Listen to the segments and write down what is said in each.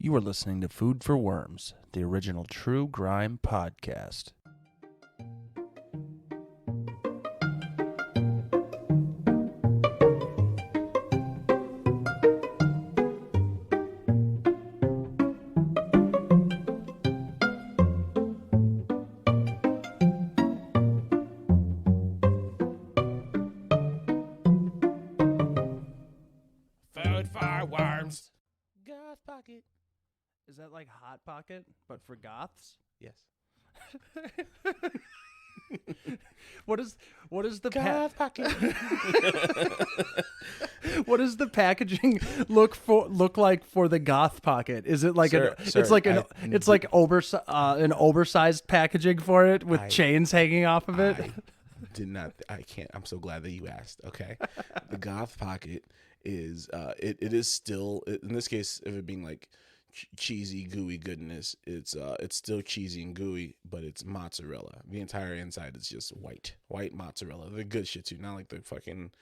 You are listening to Food for Worms, the original true grime podcast. Food for Worms. Goth Pocket. Is that like Hot Pocket, but for goths? Yes. What is the Goth Pocket. what does the packaging look like for the Goth Pocket? Is it like Sir, it's like an oversized packaging for it with chains hanging off of it? I can't. I'm so glad that you asked. Okay. The Goth Pocket is it is still, in this case of it being like cheesy gooey goodness, it's still cheesy and gooey, but it's mozzarella. The entire inside is just white mozzarella. The good shit too, not like the fucking,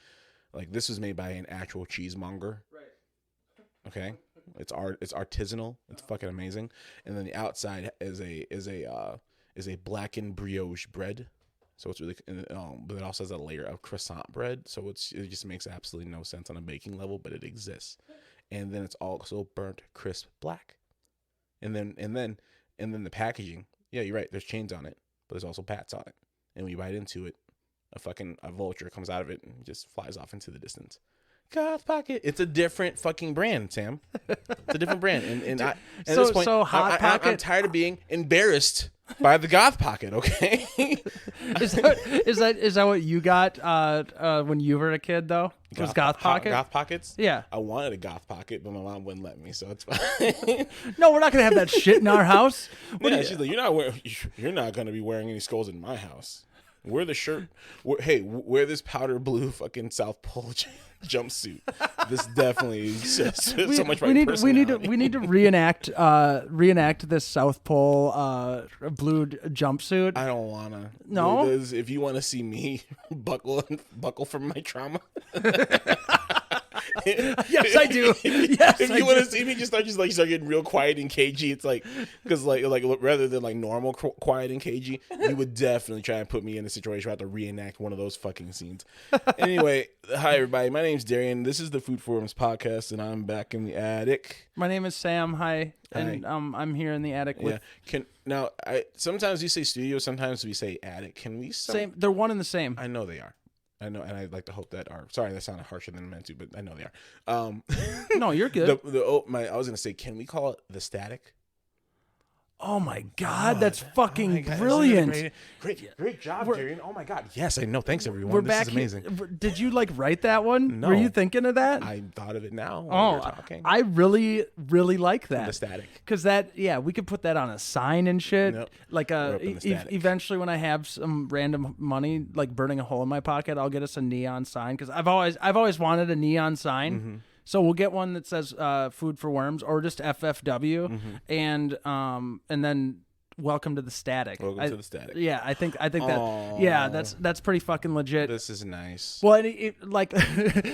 like, this was made by an actual cheesemonger. Right. Okay. It's artisanal. It's fucking amazing. And then the outside is a blackened brioche bread. So it's really, but it also has a layer of croissant bread. So it just makes absolutely no sense on a baking level, but it exists. And then it's also burnt crisp black. And then the packaging. Yeah, you're right. There's chains on it, but there's also pats on it. And when you bite into it, a vulture comes out of it and just flies off into the distance. Goth Pocket. It's a different fucking brand, Sam. It's a different brand. And at this point, Hot Pocket. I'm tired of being embarrassed by the Goth Pocket, okay? Is that what you got when you were a kid, though? Was Goth Pocket? Goth Pockets? Yeah. I wanted a Goth Pocket, but my mom wouldn't let me, so it's fine. No, we're not going to have that shit in our house. She's like, you're not going to be wearing any skulls in my house. Wear the shirt. Wear this powder blue fucking South Pole jumpsuit. This definitely is just so much right personality. We need to reenact this South Pole blue jumpsuit. I don't wanna. No. If you want to see me buckle from my trauma. Yes, I do. Yes, if you want to see me just start getting real quiet and cagey, it's like, because like rather than like normal quiet and cagey, you would definitely try and put me in a situation where I have to reenact one of those fucking scenes. Anyway, hi everybody. My name's Darien. This is the Food Forums podcast, and I'm back in the attic. My name is Sam. Hi. And I'm here in the attic with. Sometimes we say studio, sometimes we say attic. Can we same? They're one and the same. I know they are. I know, and I'd like to hope that sorry, that sounded harsher than I meant to, but I know they are. No, you're good. I was gonna say, can we call it the static? Oh my God, that's fucking brilliant! Great job, Darien. Oh my God, yes, I know. Thanks everyone. We're this back is amazing. Did you write that one? No. Were you thinking of that? I thought of it now. Oh, we were talking. I really like that. The static, because we could put that on a sign and shit. Nope. Like eventually, when I have some random money, like burning a hole in my pocket, I'll get us a neon sign, because I've always wanted a neon sign. Mm-hmm. So we'll get one that says "Food for Worms" or just FFW, mm-hmm. and then welcome to the static. Welcome to the static. Yeah, I think that. Yeah, that's pretty fucking legit. This is nice. Well, like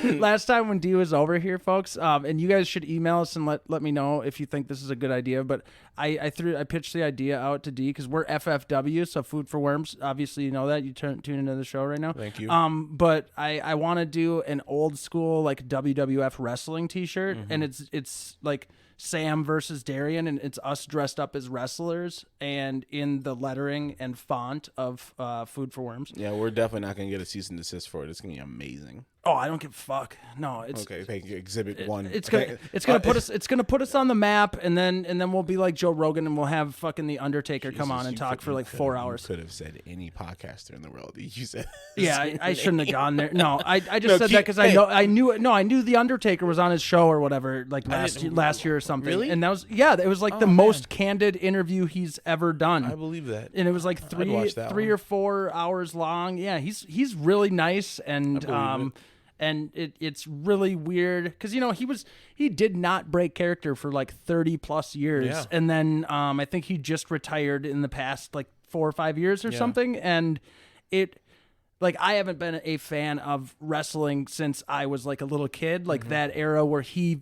last time when D was over here, folks, and you guys should email us and let me know if you think this is a good idea. But I pitched the idea out to D because we're FFW, so Food for Worms. Obviously, you know that. You tune into the show right now. Thank you. But I want to do an old school like WWF wrestling T-shirt, mm-hmm. and it's like Sam versus Darien, and it's us dressed up as wrestlers and in the lettering and font of Food for Worms. Yeah, we're definitely not going to get a cease and desist for it. It's going to be amazing. Oh, I don't give a fuck. No, it's okay. Thank you. Exhibit 1. It's gonna put us on the map, and then we'll be like Joe Rogan, and we'll have fucking the Undertaker come on and talk for like 4 hours. You could have said any podcaster in the world. You said, yeah, I shouldn't have gone there. No, I just said that because I knew the Undertaker was on his show or whatever, like last year or something. Really? And that was it was like the most candid interview he's ever done. I believe that. And it was like 3 or 4 hours long. Yeah, he's really nice, and and it's really weird because he did not break character for like 30 plus years, and then I think he just retired in the past like 4 or 5 years or something, and like I haven't been a fan of wrestling since I was like a little kid, like that era where he,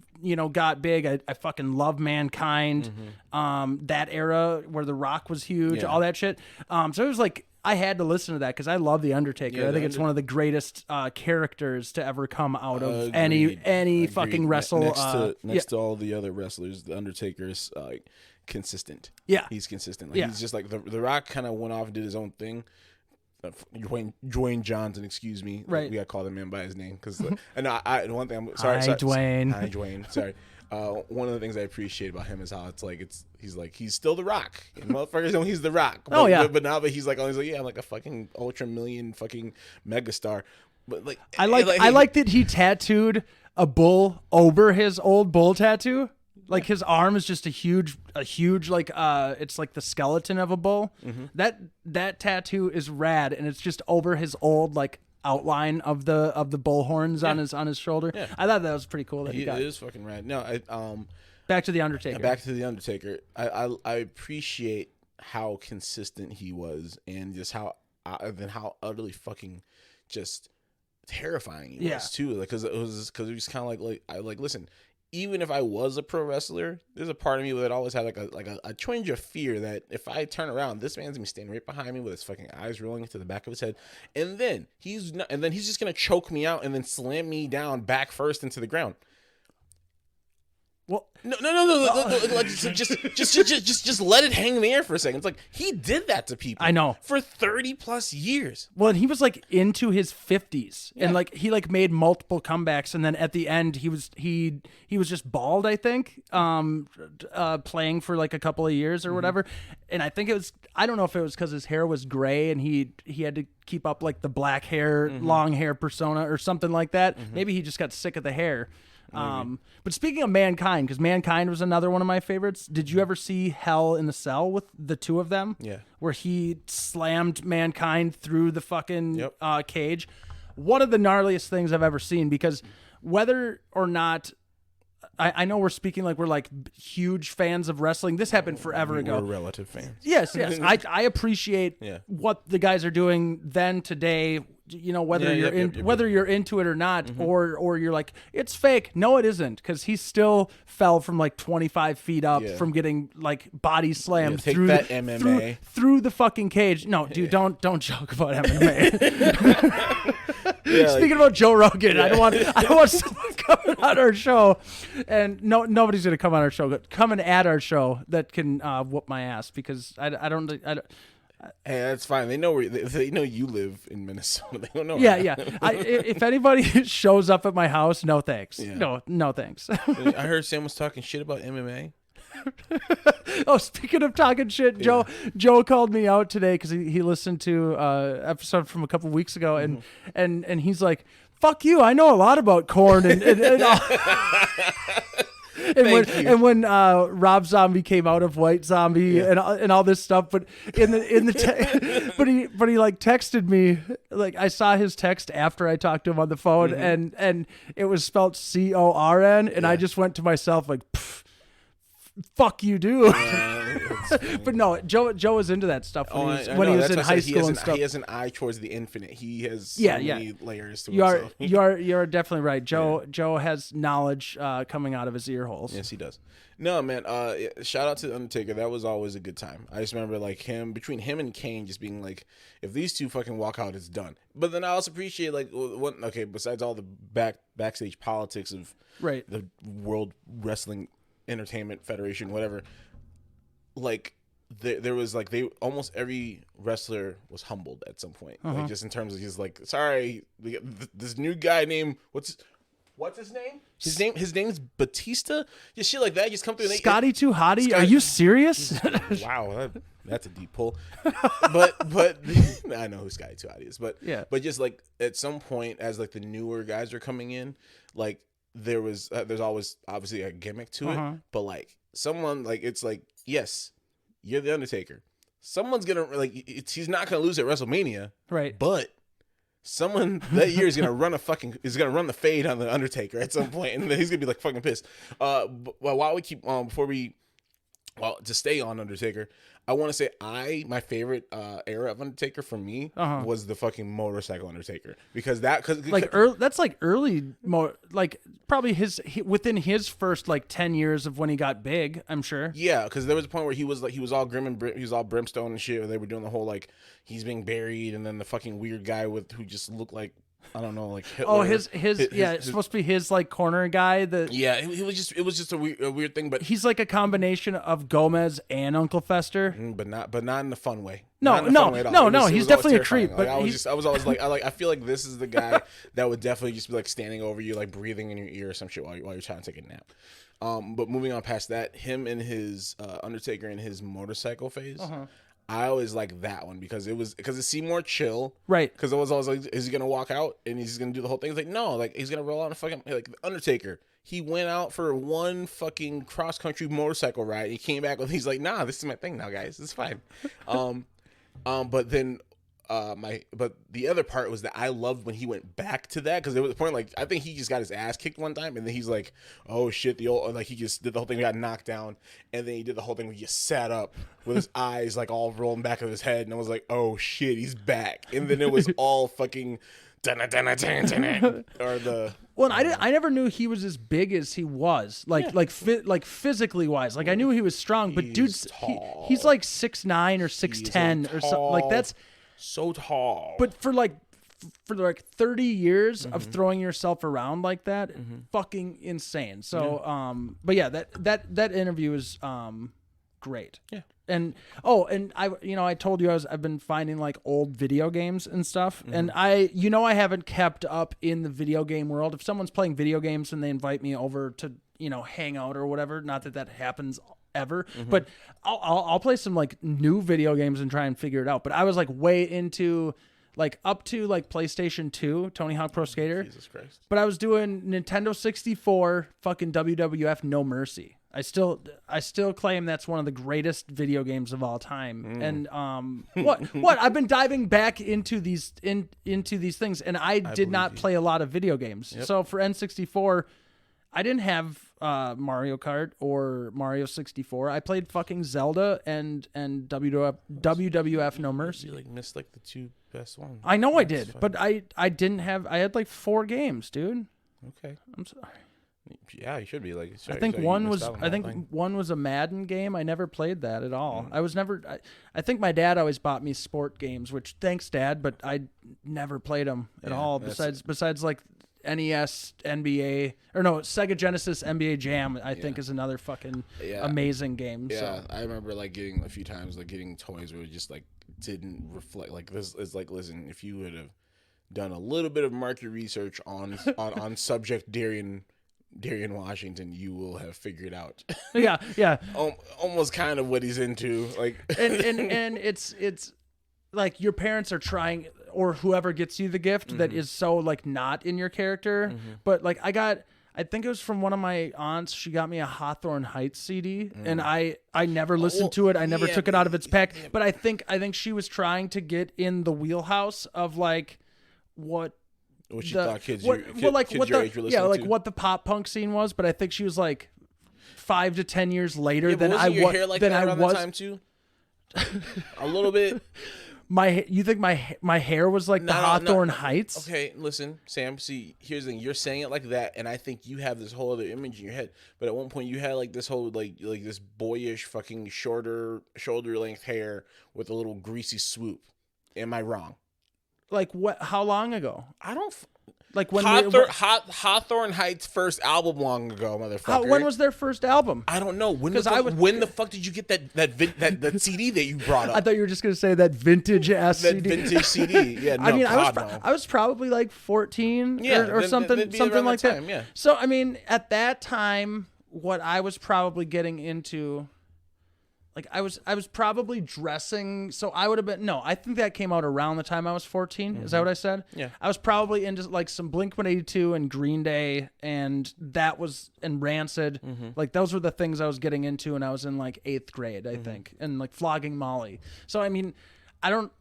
got big. I fucking love Mankind. That era where The Rock was huge, all that shit. So it was like, I had to listen to that because I love The Undertaker. I think it's one of the greatest characters to ever come out of any fucking wrestle. Next to all the other wrestlers, The Undertaker is consistent. Yeah. He's consistent. Like, he's just like, the Rock kind of went off and did his own thing. Dwayne Johnson, excuse me. Right. We got to call the man by his name. Because one thing, I'm sorry. Dwayne. Hi, Dwayne. Sorry. One of the things I appreciate about him is how he's still The Rock. And motherfuckers know he's The Rock. But, but now that he's like, I'm like a fucking ultra million fucking megastar. But like, I like that he tattooed a bull over his old bull tattoo. Like his arm is just a huge like it's like the skeleton of a bull. That tattoo is rad, and it's just over his old like outline of the bull horns on his shoulder. Yeah. I thought that was pretty cool that he got. It is fucking rad. No, back to the Undertaker. I appreciate how consistent he was, and just how utterly fucking just terrifying he was too. Like because it was kind of like listen. Even if I was a pro wrestler, there's a part of me that always had a twinge of fear that if I turn around, this man's gonna be standing right behind me with his fucking eyes rolling into the back of his head, and then he's just gonna choke me out and then slam me down back first into the ground. Well, no. Like, just let it hang in the air for a second. It's like he did that to people. I know, for 30 plus years. Well, and he was like into his 50s, and like he like made multiple comebacks, and then at the end he was just bald, I think, playing for like a couple of years or whatever. And I think I don't know if it was because his hair was gray and he had to keep up like the black hair, long hair persona or something like that. Maybe he just got sick of the hair. But speaking of Mankind, because Mankind was another one of my favorites. Did you ever see Hell in the Cell with the two of them? Yeah. Where he slammed Mankind through the fucking cage. One of the gnarliest things I've ever seen, because whether or not I know we're speaking like we're like huge fans of wrestling. This happened forever ago. We're relative fans. Yes. I appreciate what the guys are doing then today. Whether you're into it or not, or you're like, it's fake. No, it isn't, because he still fell from like 25 feet up from getting like body slammed through that MMA through the fucking cage. No, dude, don't joke about MMA. Speaking about Joe Rogan, I don't want someone coming on our show, and nobody's gonna come on our show, but coming at our show that can whoop my ass, because I don't. Hey, that's fine. They know they know you live in Minnesota. They don't know. Yeah. If anybody shows up at my house, no thanks. Yeah. No thanks. I heard Sam was talking shit about MMA. Oh, speaking of talking shit, Joe called me out today because he listened to episode from a couple weeks ago, and he's like, "Fuck you! I know a lot about corn and all." And when Rob Zombie came out of White Zombie and all this stuff, but he like texted me, like I saw his text after I talked to him on the phone, and it was spelled CORN, and I just went to myself like, fuck you, dude. But no, Joe was into that stuff when he was in high school and stuff. He has an eye towards the infinite. He has so many layers to himself. You're definitely right. Joe has knowledge coming out of his ear holes. Yes, he does. No, man. Shout out to the Undertaker. That was always a good time. I just remember like between him and Kane just being like, if these two fucking walk out, it's done. But then I also appreciate like besides all the backstage politics of the World Wrestling Entertainment Federation, whatever, like there was like almost every wrestler was humbled at some point, like just in terms of just like, sorry, this new guy named what's his name? His name's Batista. Just shit like that. Just come through. Scotty Too Hottie. Are you serious? Wow, that's a deep pull. But I know who Scotty Too Hottie is. But just like at some point, as like the newer guys are coming in, like there's always obviously a gimmick to it, but like someone like it's like, yes, you're the Undertaker. Someone's gonna he's not gonna lose at WrestleMania, right? But someone that year is gonna run the fade on the Undertaker at some point, and he's gonna be like fucking pissed. But while we keep before we Well, to stay on Undertaker, I want to say my favorite era of Undertaker for me was the fucking motorcycle Undertaker, because that's like early, like probably within his first like 10 years of when he got big, I'm sure. Yeah, because there was a point where he was all grim and he was all brimstone and shit, and they were doing the whole like he's being buried, and then the fucking weird guy who just looked like, I don't know, like Hitler. Oh, it's supposed to be his like corner guy. It was just a weird thing, but he's like a combination of Gomez and Uncle Fester, but not in the fun way. No. He's definitely a creep. But I was always like, I feel like this is the guy that would definitely just be like standing over you, like breathing in your ear or some shit while you're trying to take a nap. But moving on past that, him and his Undertaker in his motorcycle phase. I always like that one because it seemed more chill, right? Because it was always like, is he gonna walk out and he's gonna do the whole thing? It's like, no, like he's gonna roll out and fucking like the Undertaker. He went out for one fucking cross country motorcycle ride. He came back with, he's like, nah, this is my thing now, guys. It's fine. But then but the other part was that I loved when he went back to that, because there was a point like I think he just got his ass kicked one time, and then he's like, oh shit, he just did the whole thing, got knocked down, and then he did the whole thing where he just sat up with his eyes like all rolling back of his head, and I was like, oh shit, he's back. And then it was all fucking or the well, I never knew he was as big as he was, like physically wise. Like I knew he was strong, but dude's he's like 6'9" or 6'10" or something like that's. So tall. But for 30 years of throwing yourself around like that, fucking insane. So but yeah, that interview is great. Yeah. And I told you I've been finding like old video games and stuff, and I haven't kept up in the video game world. If someone's playing video games and they invite me over to hang out or whatever, not that happens ever, but I'll play some like new video games and try and figure it out. But I was like way into like up to like PlayStation 2, Tony Hawk Pro Skater. Jesus Christ. But I was doing Nintendo 64, fucking WWF No Mercy. I still claim that's one of the greatest video games of all time. And what I've been diving back into these things, and I did not play a lot of video games. Yep. So for N64, I didn't have Mario Kart or Mario 64. I played fucking Zelda and WWF No Mercy. You like missed like the two best ones. I know I did, but I didn't have. I had like 4 games, dude. Okay, I'm sorry. Yeah, you should be like. I think one was a Madden game. I never played that at all. I was never. I think my dad always bought me sport games, which thanks, Dad, but I never played them at all. Besides like NES NBA or no Sega Genesis NBA Jam, I think is another fucking amazing game. Yeah, so. I remember like getting a few times like getting toys where it just like didn't reflect like this. It's like, listen, if you would have done a little bit of market research on subject Darien, Washington, you will have figured out. Yeah. Almost kind of what he's into, like. and it's like your parents are trying, or whoever gets you the gift that is so like not in your character. But like I think it was from one of my aunts. She got me a Hawthorne Heights CD, and I never listened to it. I never took it out of its pack. But I think she was trying to get in the wheelhouse of like what she thought kids your age were listening to. What the pop punk scene was. But I think she was like 5 to 10 years later than I was. Your hair like that around that time too? A little bit. You think my hair was like the Hawthorne Heights? Okay, listen, Sam. See, here's the thing. You're saying it like that, and I think you have this whole other image in your head. But at one point, you had like this whole like this boyish, fucking shorter, shoulder length hair with a little greasy swoop. Am I wrong? Like what? How long ago? I don't. Like when Hawthorne Heights' first album long ago, motherfucker. When was their first album? I don't know. When the fuck did you get that CD that you brought up? I thought you were just gonna say that vintage ass CD. That vintage CD. Yeah. No, I mean, I was probably like 14 or something like that. Yeah. So I mean, at that time, what I was probably getting into. Like I was probably dressing, so I would have been. No, I think that came out around the time I was 14. Is that what I said? Yeah. I was probably into like some Blink-182 and Green Day, and Rancid. Like those were the things I was getting into, and I was in like 8th grade, I think, and like Flogging Molly. So I mean, I don't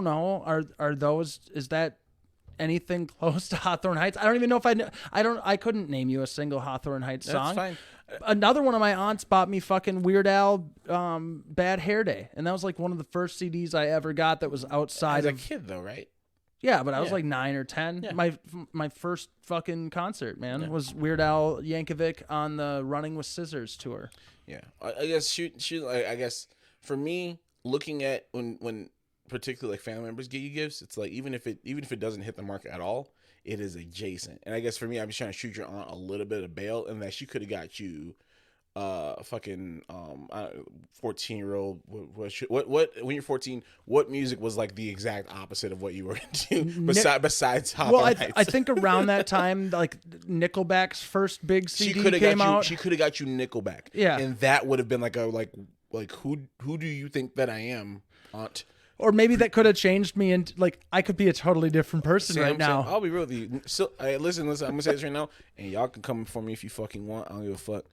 know. Are those? Is that anything close to Hawthorne Heights. I don't even know if I know. I couldn't name you a single Hawthorne Heights song. That's fine. Another one of my aunts bought me fucking Weird Al, Bad Hair Day, and that was like one of the first CDs I ever got that was outside As a kid, though, right? Yeah, but I was like 9 or 10. Yeah. My first fucking concert, man, was Weird Al Yankovic on the Running with Scissors tour. Yeah, I guess I guess for me, looking at when particularly like family members get you gifts, it's like even if it doesn't hit the mark at all, it is adjacent. And I guess for me, I'm just trying to shoot your aunt a little bit of bail, and that she could have got you, fucking 14-year-old. What when you're 14, what music was like the exact opposite of what you were into besides Hawthorne Heights? I think around that time, like Nickelback's first big CD came out. She could have got you Nickelback. Yeah, and that would have been like who do you think that I am, aunt? Or maybe that could have changed me, and like I could be a totally different person right now. I'll be real with you. So, listen. I'm gonna say this right now, and y'all can come for me if you fucking want. I don't give a fuck.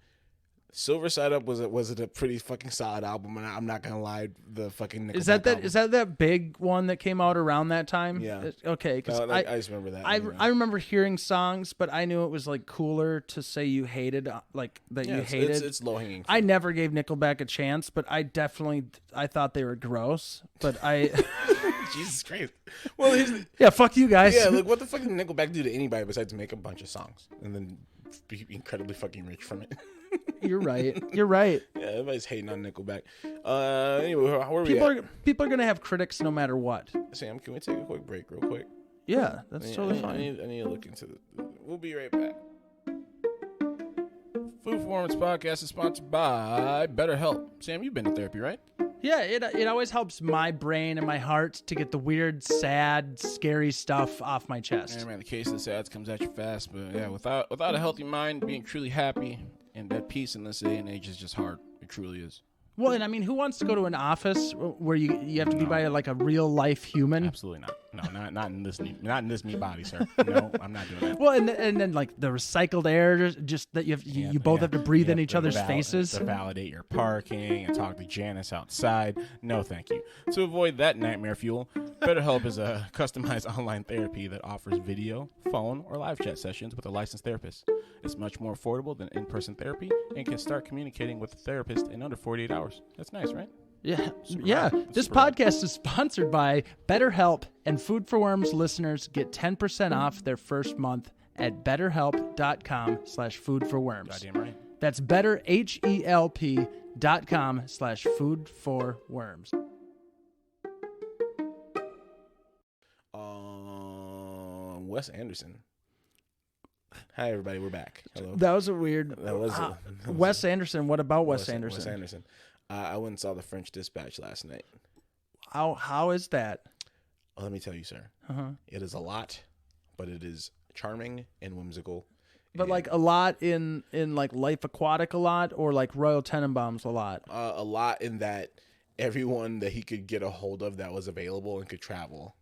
Silver Side Up was a pretty fucking solid album, and I'm not gonna lie. The fucking Nickelback is that big one that came out around that time? Yeah. Okay, because I just remember that. I remember hearing songs, but I knew it was like cooler to say you hated you hated. It's low hanging. I never gave Nickelback a chance, but I thought they were gross. But I Jesus Christ. Well, yeah, fuck you guys. Yeah, look, what the fuck did Nickelback do to anybody besides make a bunch of songs and then be incredibly fucking rich from it? You're right. Yeah, everybody's hating on Nickelback. Anyway, where are we at? People are gonna have critics no matter what. Sam, can we take a quick break real quick? Yeah, that's totally fine. I need to look into We'll be right back. Food Performance Podcast is sponsored by BetterHelp. Sam, you've been to therapy, right? Yeah, it always helps my brain and my heart to get the weird, sad, scary stuff off my chest. Yeah, man, the case of the sads comes at you fast, but yeah, without a healthy mind, being truly happy and at peace in this day and age is just hard. It truly is. Well, and I mean, who wants to go to an office where you have to be by like a real life human? Absolutely not. No, not in this meat body, sir. No, I'm not doing that. Well, and then like the recycled air, just that you both have to breathe in each other's faces to validate your parking and talk to Janice outside. No, thank you. To avoid that nightmare fuel, BetterHelp is a customized online therapy that offers video, phone, or live chat sessions with a licensed therapist. It's much more affordable than in-person therapy and can start communicating with a therapist in under 48 hours. That's nice, right? Yeah. Yeah. This podcast is sponsored by BetterHelp, and Food for Worms listeners get 10% off their first month at betterhelp.com/foodforworms. Goddamn right. That's betterhelp.com/foodforworms. Wes Anderson. Hi, everybody. We're back. Hello. That was a weird. That was Wes Anderson. What about Wes Anderson? Wes Anderson. I went and saw The French Dispatch last night. How is that? Well, let me tell you, sir. It is a lot, but it is charming and whimsical. But like a lot in like Life Aquatic a lot, or like Royal Tenenbaums a lot? A lot in that everyone that he could get a hold of that was available and could travel.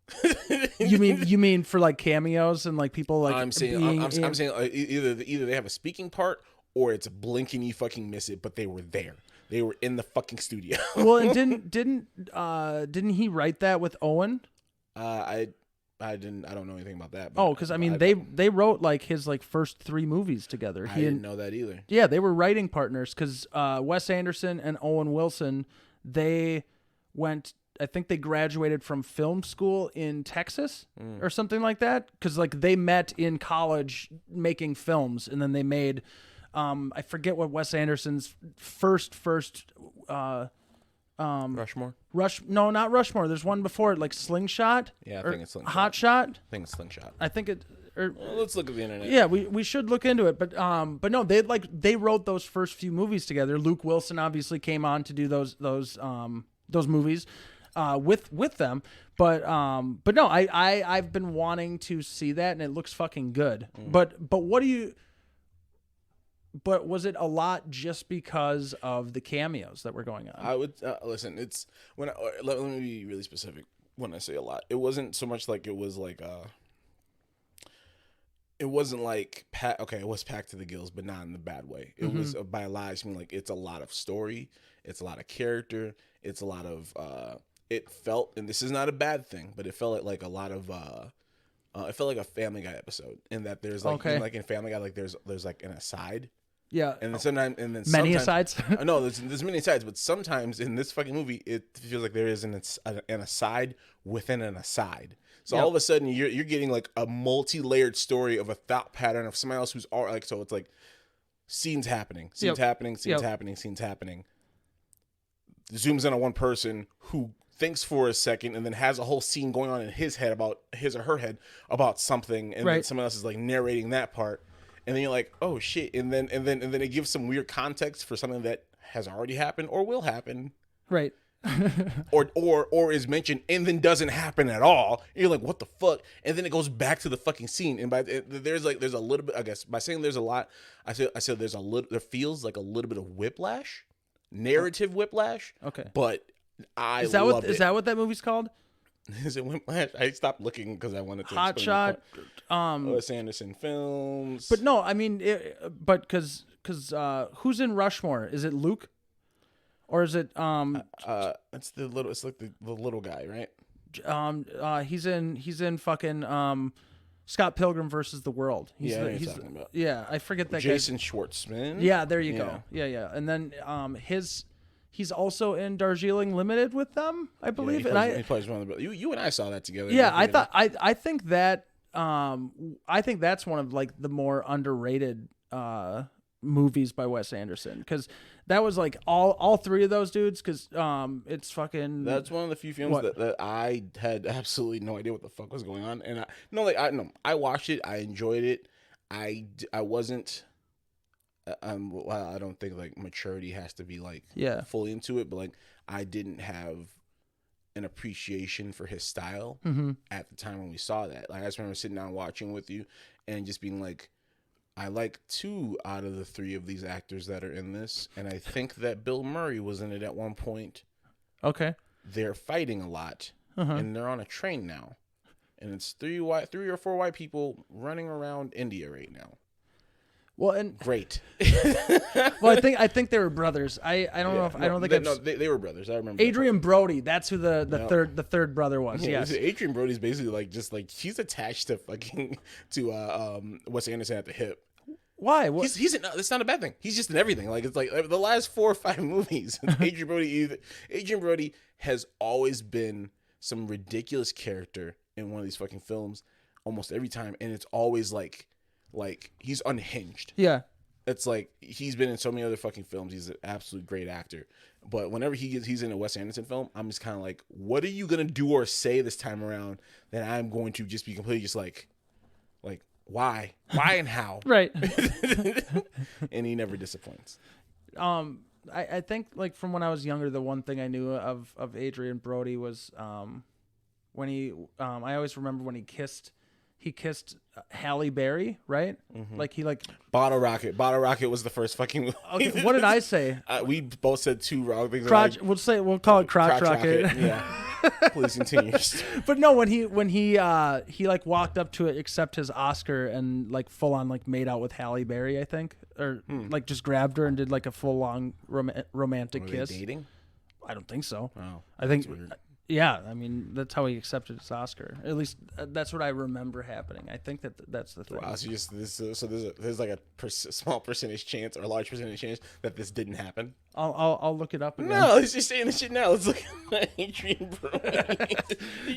You mean for like cameos and like people like I'm saying either they have a speaking part or it's blinking you fucking miss it, but they were there. They were in the fucking studio. Well, and didn't he write that with Owen? I don't know anything about that. Oh, because I mean they wrote like his like first 3 movies together. I didn't know that either. Yeah, they were writing partners because Wes Anderson and Owen Wilson, they went. I think they graduated from film school in Texas or something like that. Because like they met in college making films, and then they made. I forget what Wes Anderson's first. Rushmore? No, not Rushmore. There's one before it, like Slingshot. Yeah, I think it's Slingshot. Hot Shot. I think it's Slingshot. I think it. Well, let's look at the internet. Yeah, we should look into it. But no, they wrote those first few movies together. Luke Wilson obviously came on to do those movies with them. But no, I've been wanting to see that, and it looks fucking good. But what do you? But was it a lot just because of the cameos that were going on? I would listen. It's let me be really specific. When I say a lot, it wasn't so much like it was like it wasn't like it was packed to the gills, but not in the bad way. It was by a lot. I mean, like it's a lot of story, it's a lot of character, it's a lot of. It felt, and this is not a bad thing, but it felt like a lot of It felt like a Family Guy episode in that there's like in Family Guy like there's like an aside. Yeah. And then sometimes many asides. No, there's many asides, but sometimes in this fucking movie it feels like there is an aside within an aside. So all of a sudden you're getting like a multi-layered story of a thought pattern of somebody else who's all like, so it's like scenes happening, happening. Zooms in on one person who thinks for a second and then has a whole scene going on in his head about his or her head about something, and then someone else is like narrating that part, and then you're like, oh shit, and then it gives some weird context for something that has already happened or will happen, right? or is mentioned and then doesn't happen at all. And you're like, what the fuck? And then it goes back to the fucking scene. And there's a little bit, I guess, by saying there's a lot, I said there's a little. There feels like a little bit of whiplash, narrative whiplash. Okay, but is that what that movie's called? Is it whiplash? I stopped looking because I wanted to. Hot Shot, Wes Anderson films. But no, I mean, because who's in Rushmore? Is it Luke? Or is it it's the little, it's like the little guy, right? He's in fucking Scott Pilgrim versus the World. He's talking about. Yeah, I forget that Jason Schwartzman. Yeah, there you go. Yeah. And then he's also in Darjeeling Limited with them, I believe. He plays one of the you and I saw that together. Yeah, I think that I think that's one of like the more underrated movies by Wes Anderson, because that was like all three of those dudes, because it's fucking, that's one of the few films that I had absolutely no idea what the fuck was going on. And I watched it, I enjoyed it. I wasn't well, I don't think like maturity has to be like fully into it, but like I didn't have an appreciation for his style at the time when we saw that. Like I just remember sitting down watching with you and just being like, I like 2 out of the 3 of these actors that are in this, and I think that Bill Murray was in it at one point. Okay. They're fighting a lot, and they're on a train now, and it's 3 or 4 white people running around India right now. Well, and great. Well, I think they were brothers. I don't know if they were brothers. I remember Adrian Brody. That's who the third brother was. Yeah, yes, Adrian Brody's basically like he's attached to fucking Wes Anderson at the hip. Why? That's not a bad thing. He's just in everything. Like it's like the last 4 or 5 movies. Adrian Brody has always been some ridiculous character in one of these fucking films almost every time, and it's always like he's unhinged. Yeah. It's like he's been in so many other fucking films. He's an absolute great actor. But whenever he's in a Wes Anderson film, I'm just kind of like, what are you going to do or say this time around that I'm going to just be completely just like why and how? Right. And he never disappoints. I think like from when I was younger, the one thing I knew of Adrian Brody was when he I always remember when he kissed Halle Berry, right? Mm-hmm. Like he Bottle Rocket. Bottle Rocket was the first fucking movie. Okay, what did I say? We both said 2 wrong things. We'll call it Crotch Rocket. Yeah. Please continue. But no, when he like walked up to it, accept his Oscar, and like full on like made out with Halle Berry, I think, or like just grabbed her and did like a full on romantic kiss. They dating? I don't think so. Oh, I think. Yeah, I mean that's how he accepted his Oscar. At least that's what I remember happening. I think that's the thing. Wow, so there's like a small percentage chance or a large percentage chance that this didn't happen. I'll look it up again. No, let's just saying this shit now. Let's look at Adrian Brody.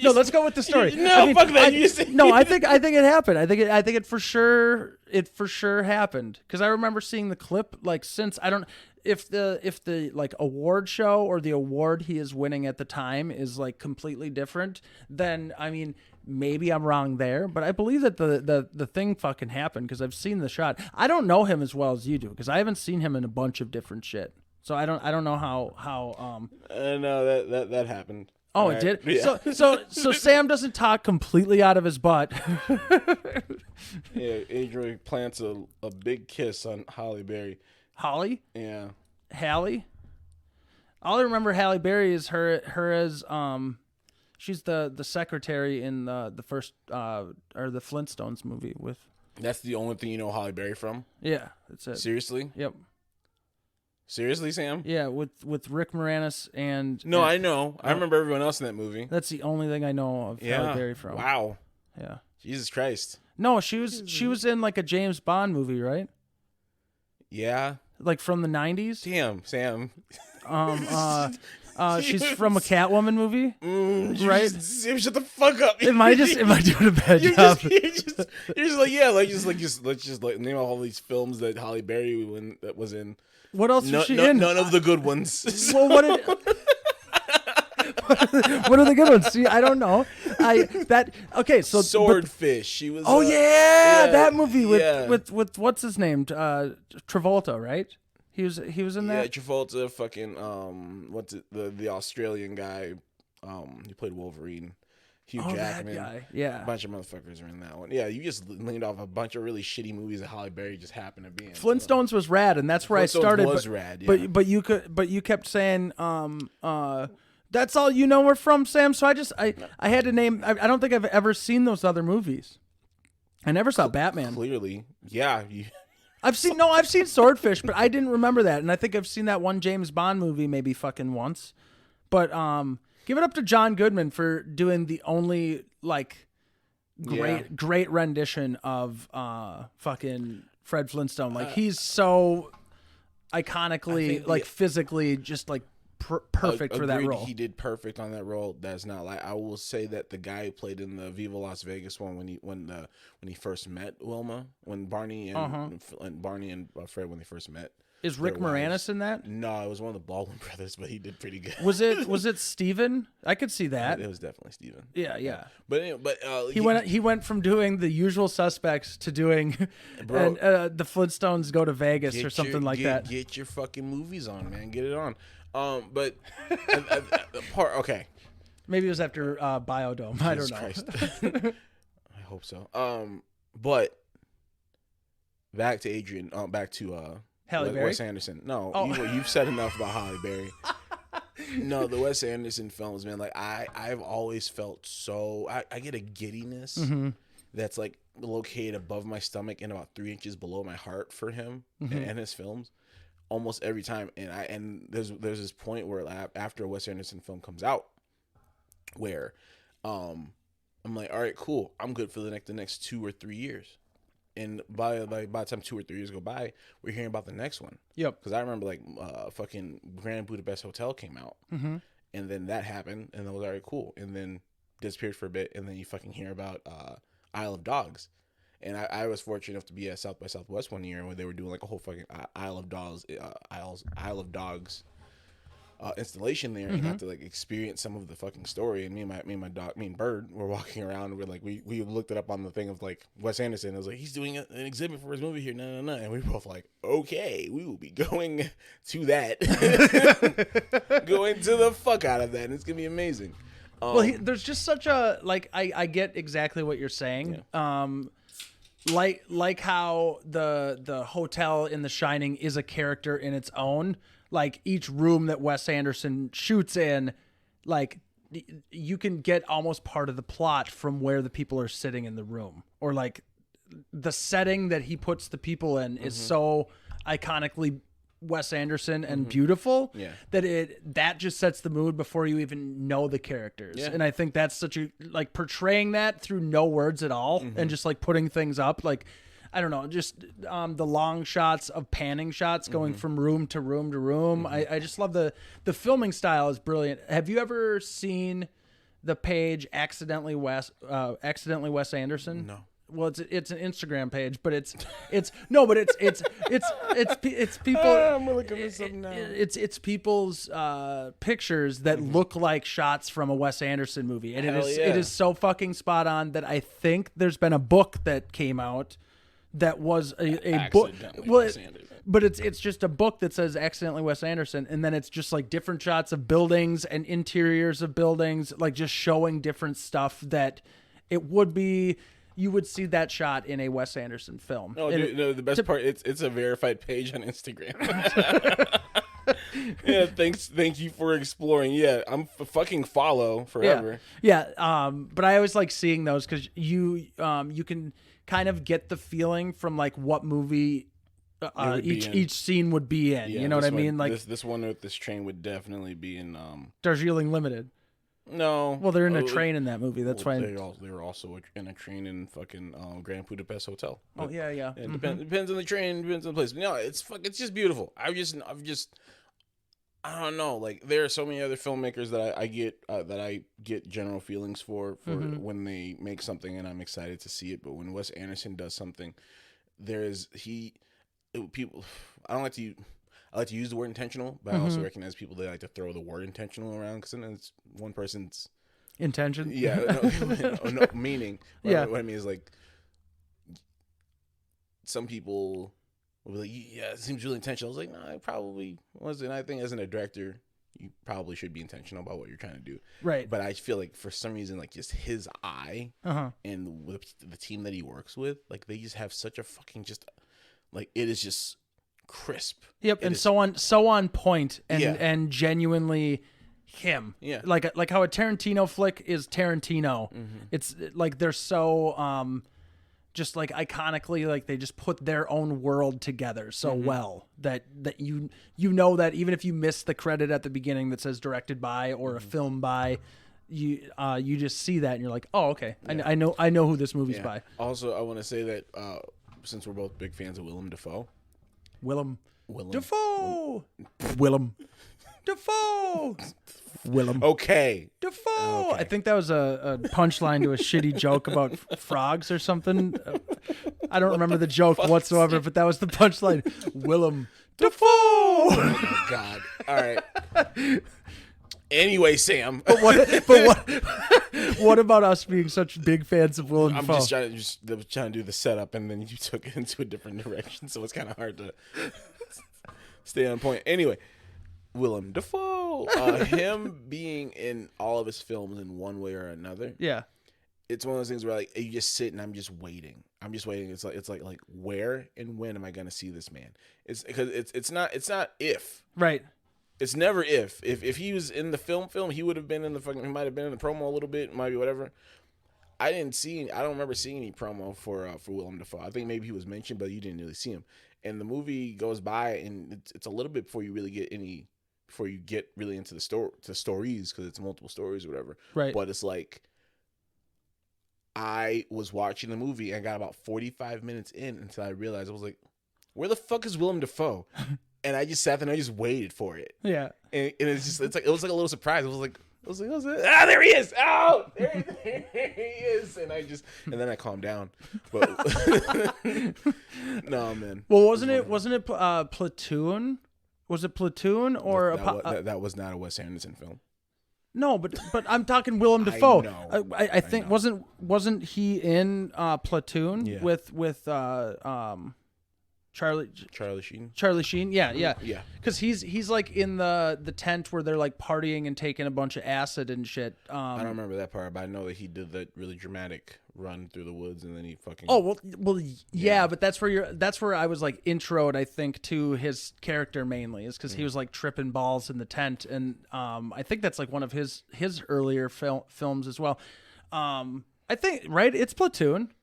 No, let's go with the story. Fuck that. No, I think it happened. I think it for sure happened, because I remember seeing the clip. Like, since I don't. If the like award show or the award he is winning at the time is like completely different, then I mean maybe I'm wrong there, but I believe that the thing fucking happened, because I've seen the shot. I don't know him as well as you do, because I haven't seen him in a bunch of different shit. So I don't know how no, that happened. Oh, it did? Yeah. So Sam doesn't talk completely out of his butt. Yeah, Adrian plants a big kiss on Halle Berry. Holly? Yeah. Halle? All I remember Halle Berry is her as she's the secretary in the first or the Flintstones movie with. That's the only thing you know Halle Berry from? Yeah, that's it. Seriously? Yep. Seriously, Sam? Yeah, with Rick Moranis and. No, I know. I remember everyone else in that movie. That's the only thing I know of Halle Berry from. Wow. Yeah. Jesus Christ. No, she was in like a James Bond movie, right? Yeah. Like from the 90s. Damn, Sam. She's from a Catwoman movie, right? Shut the fuck up. Am I doing a bad job? You're just like, yeah, let's just name all these films that Halle Berry was in. What else was she in? None of the good ones. Well, what are the good ones? See, I don't know. So Swordfish. She was. Oh yeah, that movie with what's his name? Travolta, right? He was in that. Yeah, Travolta, fucking what's it? The Australian guy, he played Wolverine. Hugh Jackman. That guy. Yeah. A bunch of motherfuckers are in that one. Yeah, you just leaned off a bunch of really shitty movies that Halle Berry just happened to be in. Flintstones was rad, and that's where I started. Was rad, yeah. But you kept saying that's all you know her from, Sam. So I had to name. I don't think I've ever seen those other movies. I never saw Batman. Clearly, yeah. I've seen Swordfish, but I didn't remember that, and I think I've seen that one James Bond movie maybe fucking once. But give it up to John Goodman for doing the only like great rendition of fucking Fred Flintstone. Like he's so iconically like physically just like perfect for that role. He did perfect on that role. That's not like I will say that the guy who played in the Viva Las Vegas one when he first met Wilma, when Barney and Fred when they first met. Is Rick Moranis in that? No, it was one of the Baldwin brothers, but he did pretty good. Was it Steven? I could see that. It was definitely Steven. Yeah. But anyway, he went from doing The Usual Suspects to doing the Flintstones Go to Vegas or something like that. Get your fucking movies on, man. Get it on. But okay. Maybe it was after Biodome. I don't know. Christ. I hope so. But back to Adrian. Back to Halle Berry? Wes Anderson. No, you've said enough about Halle Berry. No, the Wes Anderson films, man. Like I've always felt so. I get a giddiness that's like located above my stomach and about 3 inches below my heart for him and his films. Almost every time, and there's this point where after a Wes Anderson film comes out, where I'm like, all right, cool, I'm good for the next 2 or 3 years, and by the time 2 or 3 years go by, we're hearing about the next one. Yep. Because I remember like fucking Grand Budapest Hotel came out, and then that happened, and I was all right, cool, and then disappeared for a bit, and then you fucking hear about Isle of Dogs. And I was fortunate enough to be at South by Southwest one year where they were doing like a whole fucking Isle of Dogs installation there, and got to like experience some of the fucking story. And me and Bird were walking around, and we're like we looked it up on the thing of like Wes Anderson. I was like, he's doing an exhibit for his movie here, no, and we were both like, okay, we will be going to that, going to the fuck out of that, and it's gonna be amazing. Well, there's just such a like I get exactly what you're saying. Yeah. Like how the hotel in The Shining is a character in its own. Like each room that Wes Anderson shoots in, like you can get almost part of the plot from where the people are sitting in the room, or like the setting that he puts the people in is so iconically Wes Anderson and beautiful that just sets the mood before you even know the characters. And I think that's such a like portraying that through no words at all and just like putting things up, like I don't know, just the long shots of panning shots going from room to room to room. I just love the filming style is brilliant. Have you ever seen the page Accidentally Wes Anderson? No. Well, it's an Instagram page, but it's people. I'm looking at something now. It's people's pictures that look like shots from a Wes Anderson movie, and it is so fucking spot on that I think there's been a book that came out that was a book. Well, but it's just a book that says Accidentally Wes Anderson, and then it's just like different shots of buildings and interiors of buildings, like just showing different stuff that it would be. You would see that shot in a Wes Anderson film. No, the best part, it's a verified page on Instagram. Yeah, thank you for exploring. Yeah, I'm fucking follow forever. Yeah, but I always like seeing those because you can kind of get the feeling from like what movie each scene would be in. Yeah, you know what I mean? Like this one with this train would definitely be in Darjeeling Limited. No. Well, they're in a train in that movie. That's why. They were also in a train in fucking Grand Budapest Hotel. Oh yeah. It depends on the train, depends on the place. But no, it's just beautiful. I don't know. Like there are so many other filmmakers that I get general feelings for when they make something, and I'm excited to see it. But when Wes Anderson does something, people. I like to use the word intentional, but I also recognize people that like to throw the word intentional around because then it's one person's intention. Yeah, no, meaning. What I mean is like some people will be like, yeah, it seems really intentional. I was like, no, it probably wasn't. I think as a director, you probably should be intentional about what you're trying to do. Right. But I feel like for some reason, like just his eye and with the team that he works with, like they just have such a fucking just like it is just crisp. Yep, and so on point and genuinely him. Yeah. Like how a Tarantino flick is Tarantino. It's like they're so just like iconically like they just put their own world together so well that you know that even if you miss the credit at the beginning that says directed by or a film by, you just see that and you're like, oh okay, I know who this movie's by. Also, I want to say that since we're both big fans of Willem Dafoe. Willem Dafoe. Willem Dafoe. Willem. Okay. Dafoe. Okay. I think that was a punchline to a shitty joke about frogs or something. I don't remember the joke whatsoever, but that was the punchline. Willem Dafoe. Oh my God. All right. Anyway, Sam. But what about us being such big fans of Willem Dafoe? I'm just trying to do the setup, and then you took it into a different direction, so it's kind of hard to stay on point. Anyway, Willem Dafoe, him being in all of his films in one way or another. Yeah, it's one of those things where like you just sit and I'm just waiting. It's like where and when am I gonna see this man? It's because it's not if. Right. It's never if. If he was in the film, he would have been in he might have been in the promo a little bit, might be whatever. I don't remember seeing any promo for Willem Dafoe. I think maybe he was mentioned, but you didn't really see him. And the movie goes by, and it's a little bit before you get really into the stories, because it's multiple stories or whatever. Right. But it's like, I was watching the movie and got about 45 minutes in until I realized, I was like, where the fuck is Willem Dafoe? And I just sat there and I just waited for it. Yeah. And it was like a little surprise. I was like, there he is. Oh, there he is. And then I calmed down. But no, man. Well, wasn't it Platoon? Was it Platoon or that was not a Wes Anderson film? No, but I'm talking Willem Dafoe. I know. I think wasn't he in Platoon with Charlie Sheen? Yeah. Because he's like in the tent where they're like partying and taking a bunch of acid and shit. I don't remember that part, but I know that he did that really dramatic run through the woods and then he fucking. Oh well, yeah. But that's where I was like introed, I think, to his character mainly is because he was like tripping balls in the tent, and I think that's like one of his earlier films as well. I think it's Platoon.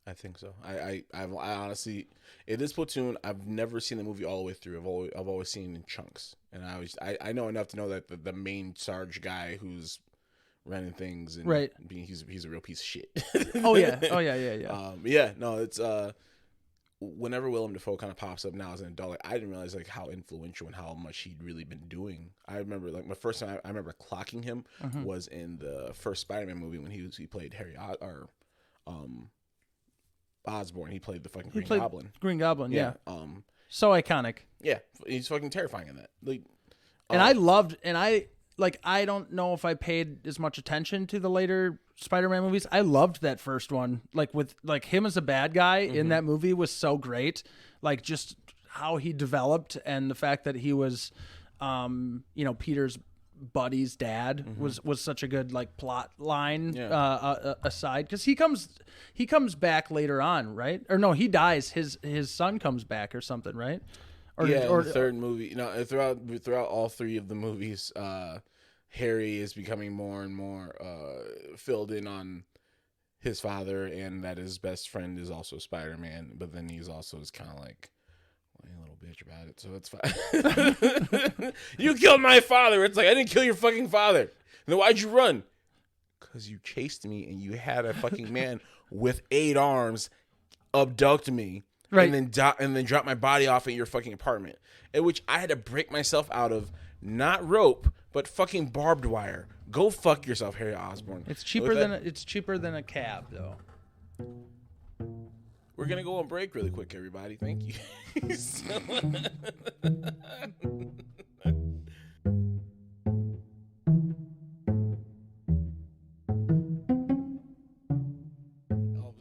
I think so. I honestly, it is Platoon. I've never seen the movie all the way through. I've always seen it in chunks, and I know enough to know that the main Sarge guy who's running things and he's a real piece of shit. Yeah. No, it's whenever Willem Dafoe kind of pops up now as an adult, like, I didn't realize like how influential and how much he'd really been doing. I remember like my first time I remember clocking him was in the first Spider-Man movie when he played Harry Osborn. He played the fucking Green Goblin. Green Goblin, yeah. So iconic. Yeah, he's fucking terrifying in that. Like, and I loved, and I don't know if I paid as much attention to the later Spider-Man movies. I loved that first one. Like with like him as a bad guy in that movie was so great. Like just how he developed and the fact that he was, Peter's buddy's dad was such a good like plot line aside, because he comes back later on, right? Or no, he dies. His son comes back or something, right? Or the third movie. No, throughout all three of the movies, Harry is becoming more and more filled in on his father, and that his best friend is also Spider-Man. But then he's also is kind of like, a little bitch about it, so it's fine. You killed my father. It's like, I didn't kill your fucking father. then why'd you run? Because you chased me and you had a fucking man with 8 arms abduct me, right, and then drop my body off at your fucking apartment, in which I had to break myself out of not rope but fucking barbed wire. Go fuck yourself, Harry Osborn. It's cheaper than a cab, though. We're gonna go on break really quick, everybody. Thank you. All of a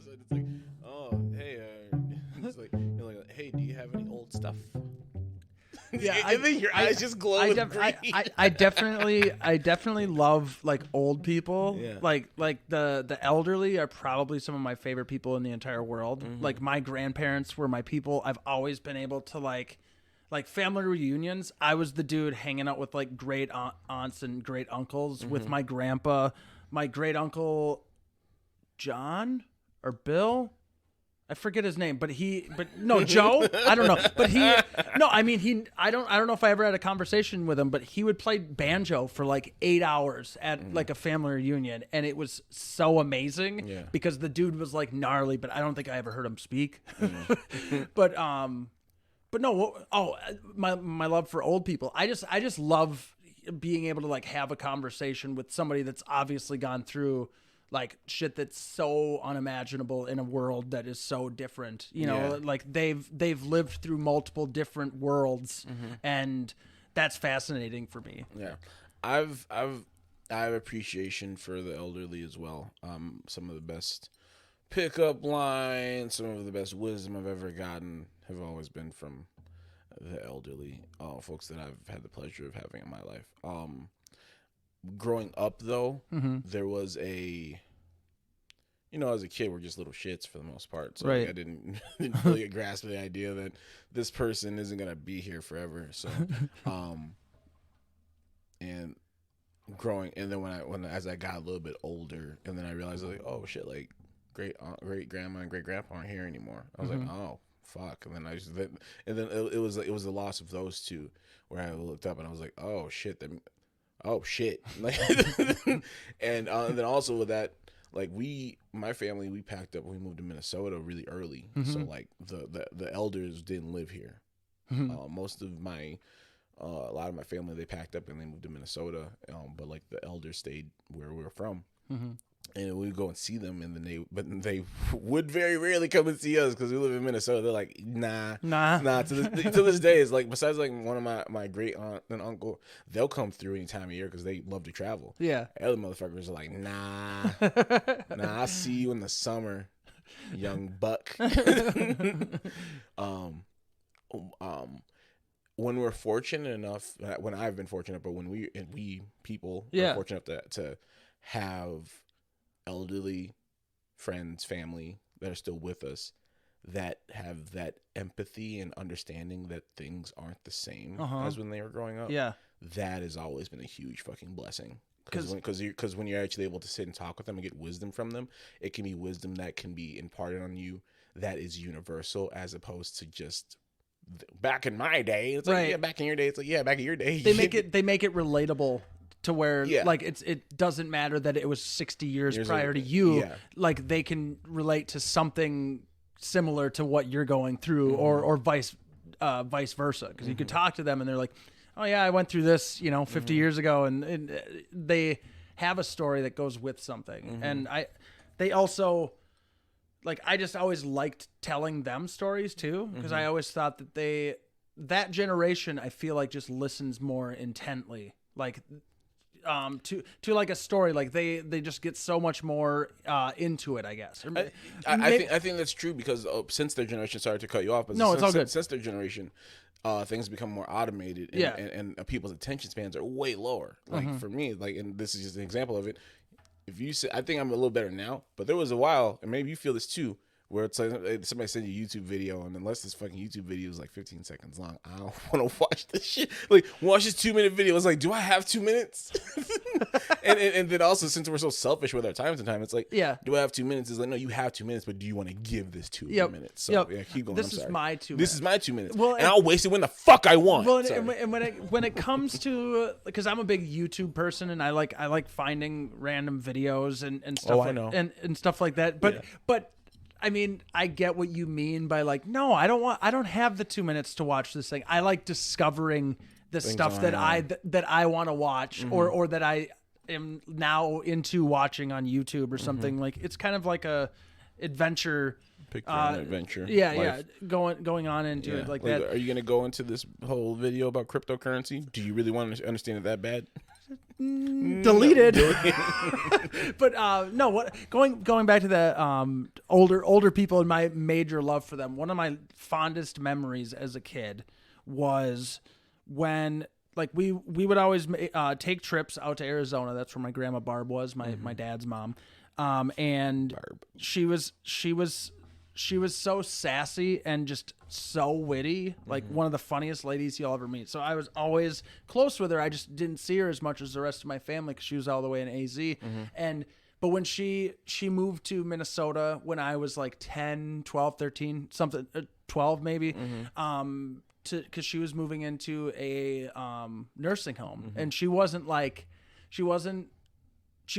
sudden, it's like, oh, hey, it's like, you're like, hey, do you have any old stuff? Yeah, and then your eyes just glow with green. I definitely love like old people. Yeah. Like the elderly are probably some of my favorite people in the entire world. Mm-hmm. Like my grandparents were my people. I've always been able to like family reunions. I was the dude hanging out with like great aunts and great uncles with my grandpa, my great uncle John or Bill. I forget his name, but no, Joe. I don't know, but I don't know if I ever had a conversation with him, but he would play banjo for like 8 hours at like a family reunion, and it was so amazing because the dude was like gnarly, but I don't think I ever heard him speak. But no, my love for old people. I just love being able to like have a conversation with somebody that's obviously gone through like shit that's so unimaginable in a world that is so different, you know, like they've lived through multiple different worlds, and that's fascinating for me. Yeah. I have appreciation for the elderly as well. Some of the best pickup lines, some of the best wisdom I've ever gotten have always been from the elderly, folks that I've had the pleasure of having in my life. Growing up, though, there was as a kid, we're just little shits for the most part. So right. I didn't really grasp the idea that this person isn't going to be here forever. So, and growing, and then as I got a little bit older, and then I realized like, oh shit, like great grandma and great grandpa aren't here anymore. I was like, oh fuck. And then it was the loss of those two where I looked up and I was like, oh shit. Like, and then also with that, like my family, we packed up, we moved to Minnesota really early. So like the elders didn't live here. Most of a lot of my family, they packed up and they moved to Minnesota. But like the elders stayed where we were from. And we would go and see them, but they would very rarely come and see us because we live in Minnesota. They're like, nah. To this day, it's like, besides like one of my great aunt and uncle, they'll come through any time of year because they love to travel. Yeah. Other motherfuckers are like, nah, I'll see you in the summer, young buck. When we're fortunate enough, when I've been fortunate, but when we people are fortunate enough to have elderly friends, family that are still with us that have that empathy and understanding that things aren't the same as when they were growing up. Yeah, that has always been a huge fucking blessing. Because when you're actually able to sit and talk with them and get wisdom from them, it can be wisdom that can be imparted on you that is universal, as opposed to just back in my day. It's like, yeah, back in your day. It's like, yeah, back in your day. They make it relatable. To where like it doesn't matter that it was 60 years prior to you, like they can relate to something similar to what you're going through, or vice versa. Because you could talk to them and they're like, oh yeah, I went through this 50 years ago, and they have a story that goes with something. And they also like, I just always liked telling them stories too, because I always thought that that generation, I feel like, just listens more intently, like to like a story, like they just get so much more into it, I guess. I think that's true, because since their generation, sorry to cut you off, but no, it's all good. Since their generation, things become more automated, and people's attention spans are way lower. Like for me, like, and this is just an example of it. If you say, I think I'm a little better now, but there was a while, and maybe you feel this too, where it's like somebody sends you a YouTube video, and unless this fucking YouTube video is like 15 seconds long, I don't want to watch this shit. Like, watch this 2-minute video. It's like, do I have 2 minutes? and then also, since we're so selfish with our time sometimes, it's like, do I have 2 minutes? It's like, no, you have 2 minutes, but do you want to give this 2 minutes? So yeah, keep going. This is my 2 minutes. This is my 2 minutes. Well, and I'll waste it when the fuck I want. Well, and when it comes to, because I'm a big YouTube person, and I like finding random videos and stuff. I know. And stuff like that. But I mean, I get what you mean by like, no, I don't have the 2 minutes to watch this thing. I like discovering the stuff that I want to watch, or that I am now into watching on YouTube or something. Like, it's kind of like a adventure. Adventure. Yeah. Going on into it like that. Are you gonna go into this whole video about cryptocurrency? Do you really want to understand it that bad? Deleted. But no, what going back to the older people and my major love for them. One of my fondest memories as a kid was when, like, we would always take trips out to Arizona. That's where my grandma Barb was, my dad's mom. And Barb. She was so sassy and just so witty, like one of the funniest ladies you'll ever meet. So I was always close with her. I just didn't see her as much as the rest of my family because she was all the way in AZ. But when she moved to Minnesota when I was like 10, 12, 13, something, 12 maybe, because she was moving into a nursing home. And she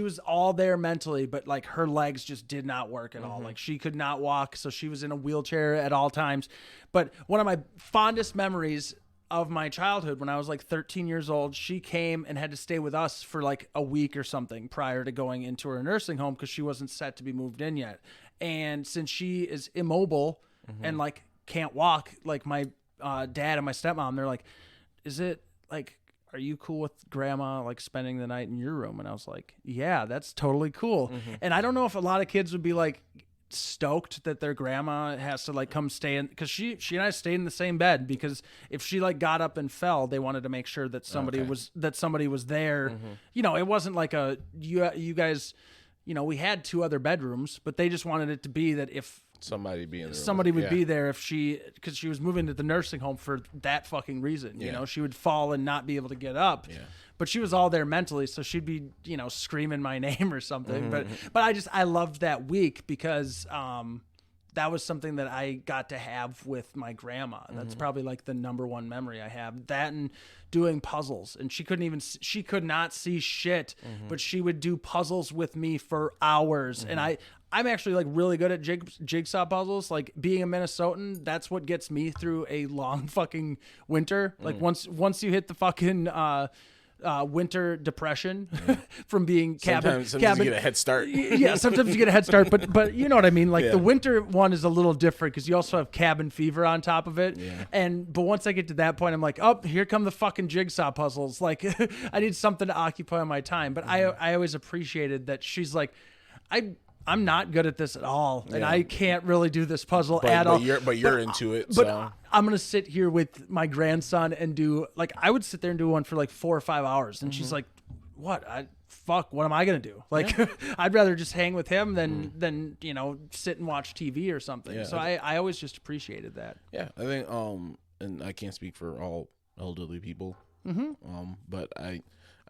was all there mentally, but like her legs just did not work at all. Like, she could not walk, so she was in a wheelchair at all times. But one of my fondest memories of my childhood, when I was like 13 years old, she came and had to stay with us for like a week or something prior to going into her nursing home because she wasn't set to be moved in yet. And since she is immobile and like can't walk, like my dad and my stepmom, they're like, is it like, are you cool with grandma like spending the night in your room? And I was like, yeah, that's totally cool. And I don't know if a lot of kids would be like stoked that their grandma has to like come stay in, because she and I stayed in the same bed, because if she like got up and fell, they wanted to make sure that somebody was there. You know, it wasn't like you guys, you know, we had 2 other bedrooms, but they just wanted it to be that if somebody would be there because she was moving to the nursing home for that fucking reason. You know, she would fall and not be able to get up. But she was all there mentally, so she'd be, you know, screaming my name or something. But I loved that week because that was something that I got to have with my grandma. That's probably like the number one memory I have. That and doing puzzles. And she could not see shit, but she would do puzzles with me for hours. And I'm actually like really good at jigsaw puzzles. Like, being a Minnesotan, that's what gets me through a long fucking winter. Like, once you hit the fucking winter depression from being sometimes you get a head start. Yeah, sometimes you get a head start, but you know what I mean. Like, the winter one is a little different because you also have cabin fever on top of it. But once I get to that point, I'm like, oh, here come the fucking jigsaw puzzles. Like, I need something to occupy my time. But I always appreciated that she's like, I'm not good at this at all, and I can't really do this puzzle at all. But you're into it. But so. I'm gonna sit here with my grandson and do, like, I would sit there and do one for like 4 or 5 hours, and she's like, "What? What am I gonna do? Like, I'd rather just hang with him than you know, sit and watch TV or something." Yeah, so I always just appreciated that. Yeah, I think and I can't speak for all elderly people, but I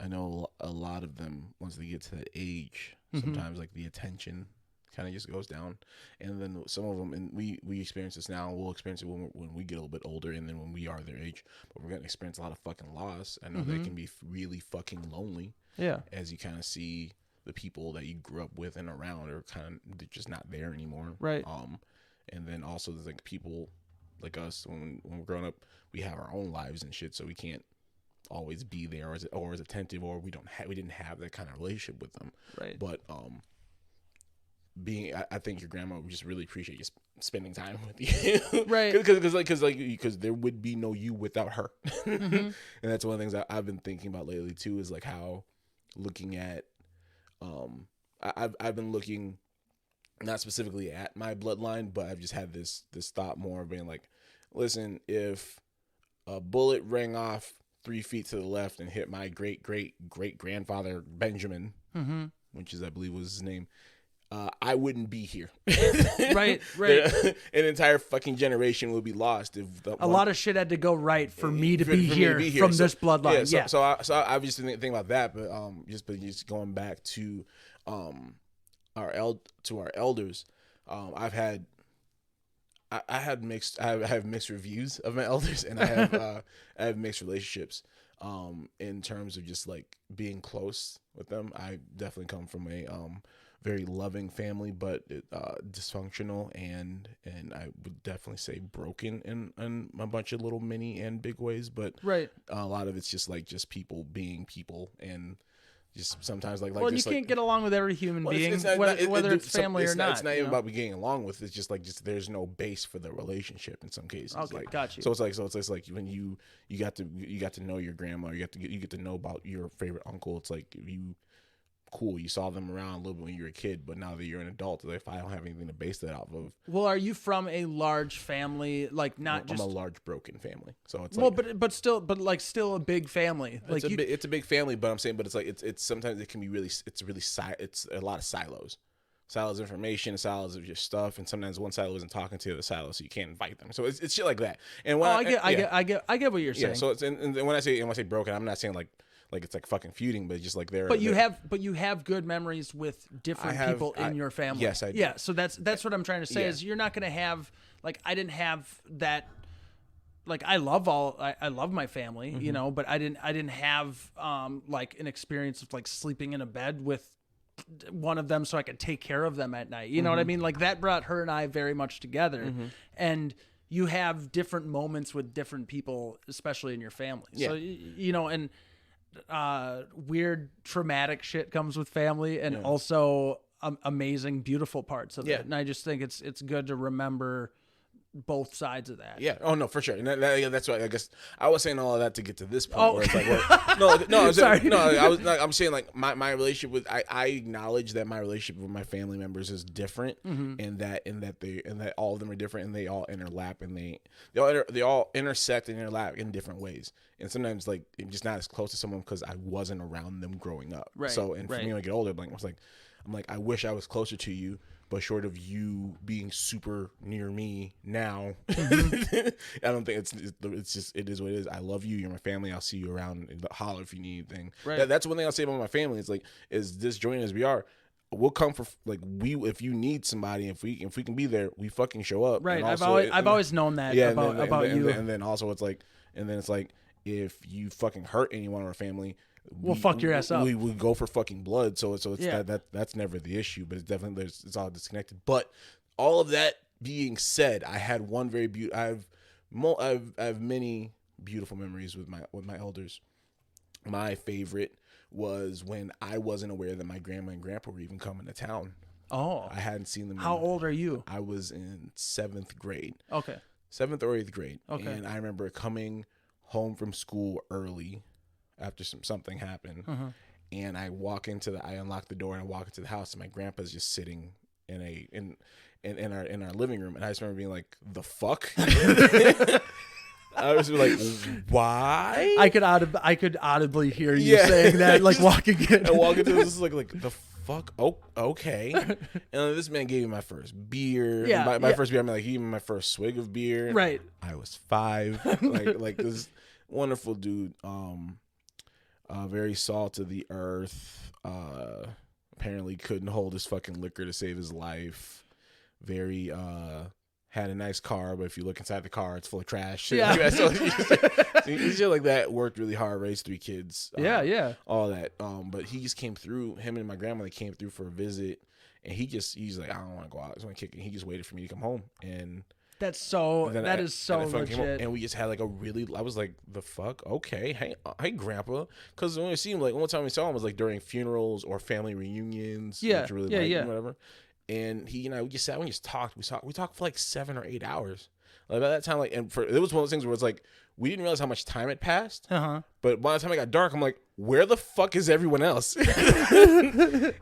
know a lot of them, once they get to that age, sometimes like the attention kind of just goes down, and then some of them, and we experience this now, we'll experience it when we get a little bit older, and then when we are their age, but we're going to experience a lot of fucking loss. I know that can be really fucking lonely, as you kind of see the people that you grew up with and around are they're just not there anymore, right? And then also there's like people like us, when we're growing up, we have our own lives and shit, so we can't always be there or as attentive, or we didn't have that kind of relationship with them, right? But I think your grandma would just really appreciate you spending time with you, right? Because there would be no you without her. And that's one of the things I've been thinking about lately too, is like how looking at I've been looking not specifically at my bloodline, but I've just had this thought more of being like, listen, if a bullet rang off 3 feet to the left and hit my great grandfather Benjamin, which is, I believe, was his name, I wouldn't be here. Right. An entire fucking generation would be lost if a lot of shit had to go right for me to be here from this bloodline. Yeah. So I was just thinking about that, but just going back to our elders, I have mixed reviews of my elders, and I have mixed relationships in terms of just like being close with them. I definitely come from a very loving family, but dysfunctional, and I would definitely say broken in a bunch of little mini and big ways. But a lot of it's just people being people, and just sometimes like well, you can't get along with every human being, whether it's family or not. It's not even about getting along with. It's just there's no base for the relationship in some cases. Okay, got you. So it's like when you got to know your grandma, you get to know about your favorite uncle. It's like you saw them around a little bit when you were a kid, but now that you're an adult, if I don't have anything to base that off of. Well, are you from a large family? Like I'm a large broken family, so it's but still a big family. It's a big family, but I'm saying, but it's sometimes it can be it's a lot of silos of information, silos of your stuff, and sometimes one silo isn't talking to the other silo, so you can't invite them. So it's shit like that. And when I get what you're saying. Yeah. So it's and when I say broken, I'm not saying like it's like fucking feuding, but just like But you have good memories with different people in your family. Yes, I do. Yeah, so that's what I'm trying to say is you're not going to have I didn't have that. I love my family, Mm-hmm. but I didn't have an experience of sleeping in a bed with one of them so I could take care of them at night. You know what I mean? That brought her and I very much together. Mm-hmm. And you have different moments with different people, especially in your family. Yeah. So and weird traumatic shit comes with family, and also amazing beautiful parts of it. And I just think it's good to remember both sides of that. Yeah. Oh no, for sure. And that's why I guess I was saying all of that to get to this point. Where it's no. Sorry. I'm saying my relationship with I acknowledge that my relationship with my family members is different, and that all of them are different, and they all interlap, and they all intersect and interlap in different ways. And sometimes I'm just not as close to someone because I wasn't around them growing up. Right. So for me when I get older, I'm like I wish I was closer to you. But short of you being super near me now, I don't think it's just it is what it is. I love you. You're my family. I'll see you around. Holler if you need anything. Right. That's one thing I'll say about my family. It's is disjointed as we are, we'll come for if you need somebody, if we can be there, we fucking show up. Right. I've always known that about you. And then also it's if you fucking hurt anyone in our family, we'll fuck your ass up. We go for fucking blood, so it's that's never the issue. But it's definitely it's all disconnected. But all of that being said, I had one very I have many beautiful memories with my elders. My favorite was when I wasn't aware that my grandma and grandpa were even coming to town. Oh, I hadn't seen them. How old are you? I was in 7th grade. Okay. 7th or 8th grade. Okay. And I remember coming home from school early after something happened, and I unlock the door and I walk into the house, and my grandpa's just sitting in our living room, and I just remember being like, the fuck. I was like, why? I could audibly hear you saying that, walking in. I walk into this like the fuck. Oh, okay. And this man gave me my first beer. Yeah, my first beer. I mean, he gave me my first swig of beer. Right. I was 5. like this wonderful dude. Very salt of the earth. Apparently couldn't hold his fucking liquor to save his life. Very had a nice car, but if you look inside the car, it's full of trash. Yeah. So he's just like that. Worked really hard, raised 3 kids. Yeah. All that. But he just came through. Him and my grandmother came through for a visit, and he's like, I don't want to go out. I just want to kick it. He just waited for me to come home, and that is so legit. And we just had I was like, the fuck? Okay. Hey, grandpa. Because when we see him, one time we saw him was during funerals or family reunions. Yeah. Which really whatever. And he and I, we just sat and we just talked. We talked for 7 or 8 hours. By that time, it was one of those things where it's we didn't realize how much time had passed. But by the time it got dark, I'm like, where the fuck is everyone else? And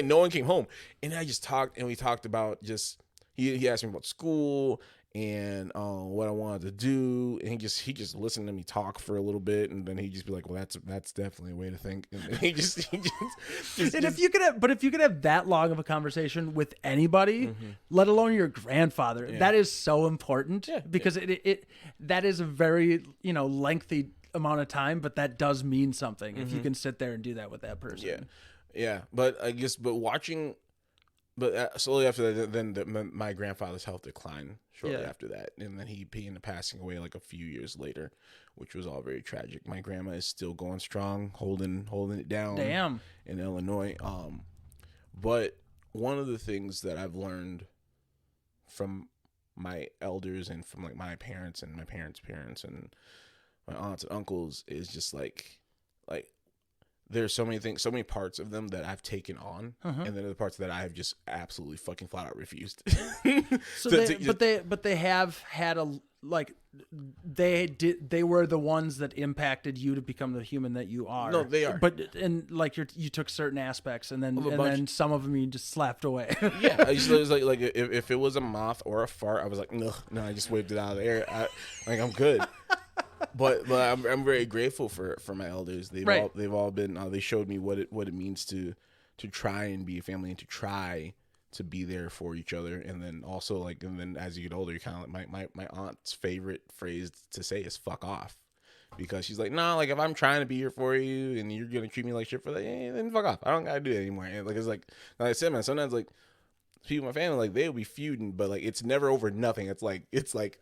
no one came home. And I just talked, and we talked about just, he asked me about school and what I wanted to do, and he just listened to me talk for a little bit, and then he'd just be like, well, that's definitely a way to think, and then he just and if you could have that long of a conversation with anybody, let alone your grandfather, that is so important, because it that is a very, lengthy amount of time, but that does mean something if you can sit there and do that with that person. But I guess watching. But slowly after that, then my grandfather's health declined shortly after that. And then he ended up passing away like a few years later, which was all very tragic. My grandma is still going strong, holding it down. Damn. In Illinois. But one of the things that I've learned from my elders and from like my parents and my parents' parents and my aunts and uncles is just like there's so many things, so many parts of them that I've taken on, and then the parts that I have just absolutely fucking flat out refused. But they have had they were the ones that impacted you to become the human that you are. No, they are. But you took certain aspects, and then some of them you just slapped away. I just was like if it was a moth or a fart, I was like, no, I just waved it out of the air. I'm good. But I'm very grateful for my elders. They've all been they showed me what it means to try and be a family and to try to be there for each other. And then also and then as you get older, you kind of like my aunt's favorite phrase to say is "fuck off," because she's like, nah, like if I'm trying to be here for you and you're gonna treat me like shit for that, then fuck off. I don't gotta do that anymore. And it's like I said, man, sometimes like people in my family, like they'll be feuding, but like it's never over nothing. It's like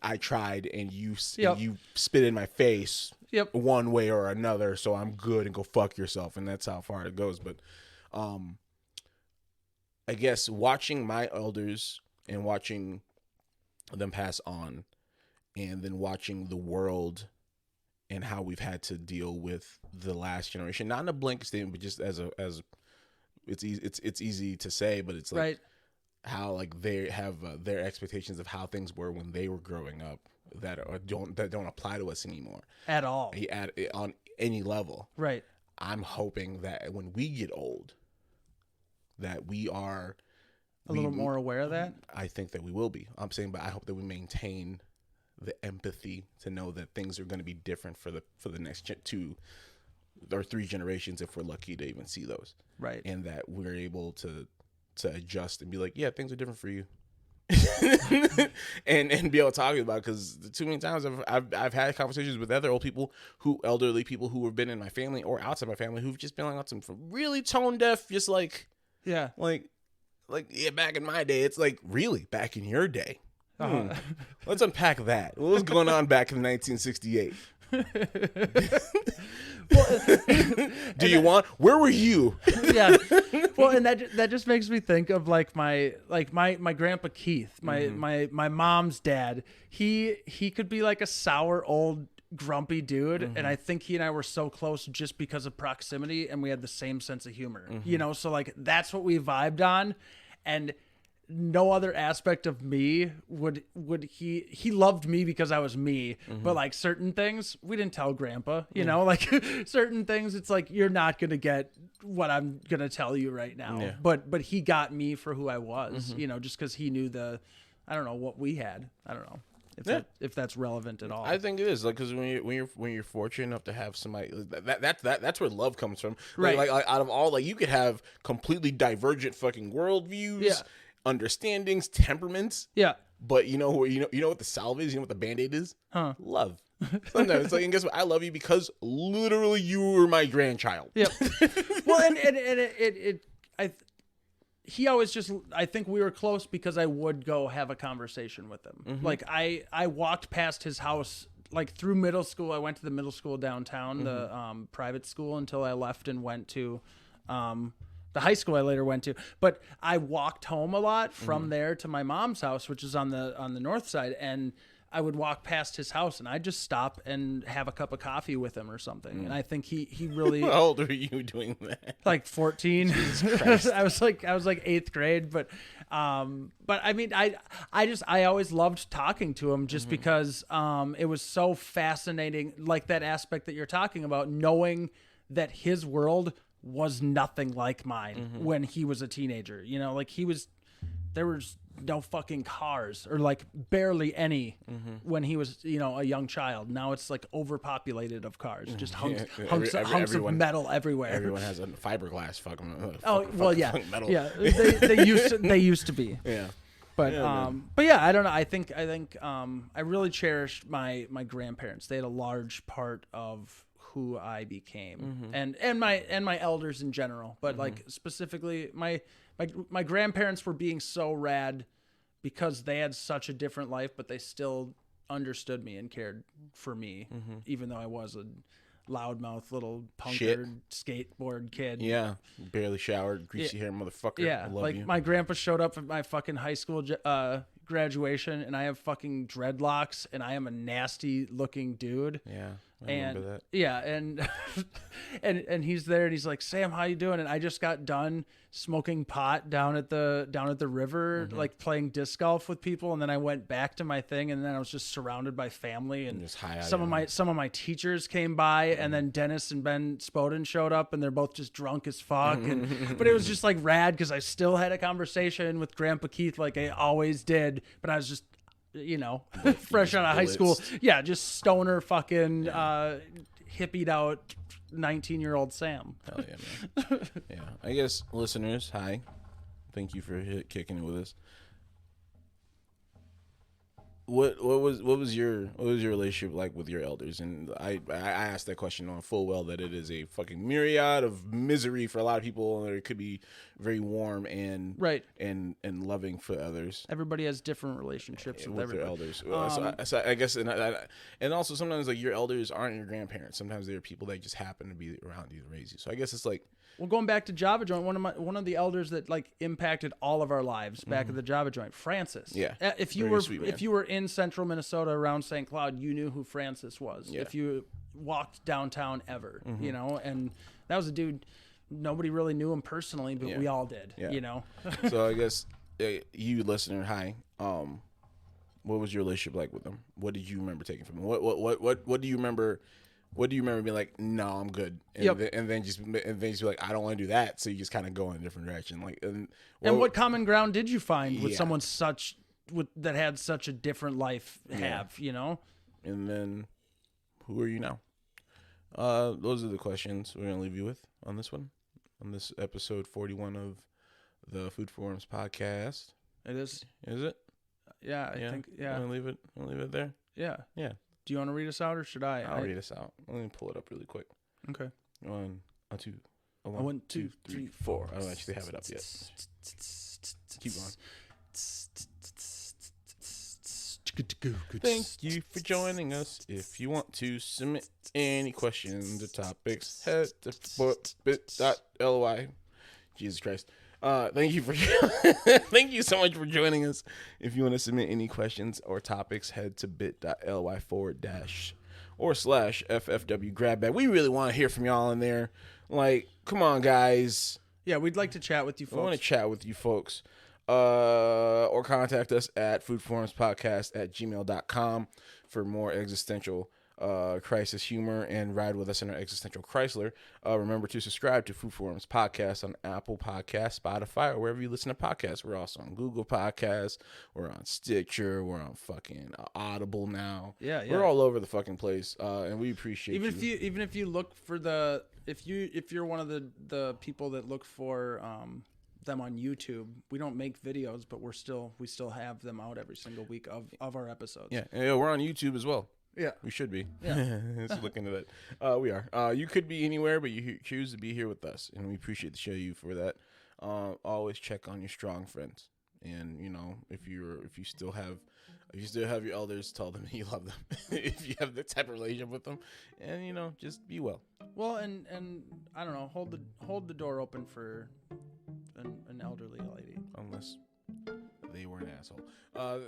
I tried and you spit in my face one way or another, so I'm good and go fuck yourself, and that's how far it goes. But I guess watching my elders and watching them pass on, and then watching the world and how we've had to deal with the last generation, not in a blanket statement, but just as it's easy to say, but it's like right. How like they have their expectations of how things were when they were growing up that don't apply to us anymore at all on any level. Right. I'm hoping that when we get old, that we are a little more aware of that. I think that we will be. I'm saying, but I hope that we maintain the empathy to know that things are going to be different for the next 2 or 3 generations, if we're lucky to even see those. Right. And that we're able to adjust and be like, yeah, things are different for you. and be able to talk about it, because too many times I've had conversations with other elderly people who have been in my family or outside my family who've just been like some really tone deaf, just like back in my day. It's like, really, back in your day? Let's unpack that. What was going on back in 1968? Where were you? Yeah. Well, and that just makes me think of like my grandpa Keith, my mom's dad. He could be like a sour old grumpy dude, and I think he and I were so close just because of proximity, and we had the same sense of humor. So like that's what we vibed on, and no other aspect of me would he loved me because I was me, but like certain things we didn't tell grandpa, like certain things it's like you're not going to get what I'm going to tell you right now. But he got me for who I was, just cuz he knew I don't know what we had. I don't know if that's relevant at all. I think it is, like, cuz when you're fortunate enough to have somebody that's where love comes from. Right. Like out of all, like, you could have completely divergent fucking worldviews, understandings, temperaments. Yeah. But you know what the salve is? You know what the Band-Aid is? Love. Sometimes it's like, and guess what? I love you because literally you were my grandchild. Yep. Well, and he always just, I think we were close because I would go have a conversation with him. Like I walked past his house, like through middle school. I went to the middle school downtown, the private school, until I left and went to the high school I later went to. But I walked home a lot from there to my mom's house, which is on the north side, and I would walk past his house and I'd just stop and have a cup of coffee with him or something. And I think he really How old are you doing that? Like 14. I was like 8th grade, but I mean I always loved talking to him just because it was so fascinating, like that aspect that you're talking about, knowing that his world was nothing like mine when he was a teenager. Like there was no fucking cars or like barely any when he was, you know, a young child. Now it's like overpopulated of cars, just hunks of metal everywhere. Everyone has a fiberglass fucking. Metal. Yeah. They used to be. Yeah. But yeah, I don't know. I think I really cherished my grandparents. They had a large part of who I became, and my elders in general. But like specifically, my grandparents were being so rad because they had such a different life, but they still understood me and cared for me, even though I was a loudmouth little punker skateboard kid. Yeah, barely showered, greasy hair motherfucker. Yeah, I love like you. my grandpa showed up at my fucking high school graduation, and I have fucking dreadlocks, and I am a nasty looking dude. Yeah, I remember that. Yeah, and and he's there, and he's like, "Sam, how you doing?" And I just got done smoking pot down at the river, like playing disc golf with people, and then I went back to my thing, and then I was just surrounded by family, and just high some of my teachers came by, and then Dennis and Ben Spoden showed up, and they're both just drunk as fuck, but it was just like rad because I still had a conversation with Grandpa Keith like I always did, but I was just, you know, fresh out of high school. Yeah, just stoner fucking hippied out 19-year-old Sam. Hell yeah, man. Yeah, I guess listeners, hi. Thank you for kicking it with us. What was your relationship like with your elders? And I asked that question on full well that it is a fucking myriad of misery for a lot of people, and it could be very warm and and loving for others. Everybody has different relationships with their elders. So I guess and also sometimes like your elders aren't your grandparents. Sometimes they're people that just happen to be around you to raise you. So I guess it's like, well, going back to Java Joint, one of the elders that like impacted all of our lives back at the Java Joint, Francis. Yeah. If you were in central Minnesota around St. Cloud, you knew who Francis was. Yeah. If you walked downtown ever, you know, and that was a dude, nobody really knew him personally, but we all did, you know. So I guess you listener, hi. What was your relationship like with him? What did you remember taking from him? What do you remember? What do you remember being like, no, I'm good, and then just be like, I don't want to do that. So you just kind of go in a different direction, like. And what common ground did you find with someone that had such a different life? You know. And then, who are you now? Those are the questions we're gonna leave you with on this one, on this episode 41 of the Food Forums podcast. It is. Is it? Yeah, I think. Yeah. I'm gonna leave it there. Yeah. Yeah. Do you want to read us out or should I? I'll read us out. Let me pull it up really quick. Okay. One, two, three, four. I don't actually have it up yet. Keep going. Thank you for joining us. If you want to submit any questions or topics, head to bit.ly. Jesus Christ. Thank you thank you so much for joining us. If you want to submit any questions or topics, head to bit.ly /FFW grab bag. We really want to hear from y'all in there. Like, come on, guys. Yeah, we'd like to chat with you folks. We want to chat with you folks. Or contact us at foodforumspodcast@gmail.com for more existential crisis humor and ride with us in our existential Chrysler. Remember to subscribe to Food Forums Podcast on Apple Podcasts, Spotify, or wherever you listen to podcasts. We're also on Google Podcasts. We're on Stitcher. We're on fucking Audible now. Yeah. We're all over the fucking place, and we appreciate even if you look for if you're one of the people that look for them on YouTube. We don't make videos, but we still have them out every single week of our episodes. Yeah, we're on YouTube as well. Yeah. We should be. Yeah. Let's look into that. We are. You could be anywhere, but you choose to be here with us, and we appreciate the show you for that. Always check on your strong friends, and you know, if you still have your elders, tell them you love them. If you have that type of relationship with them, and you know, just be well. Well, and I don't know, hold the door open for an elderly lady, unless they were an asshole.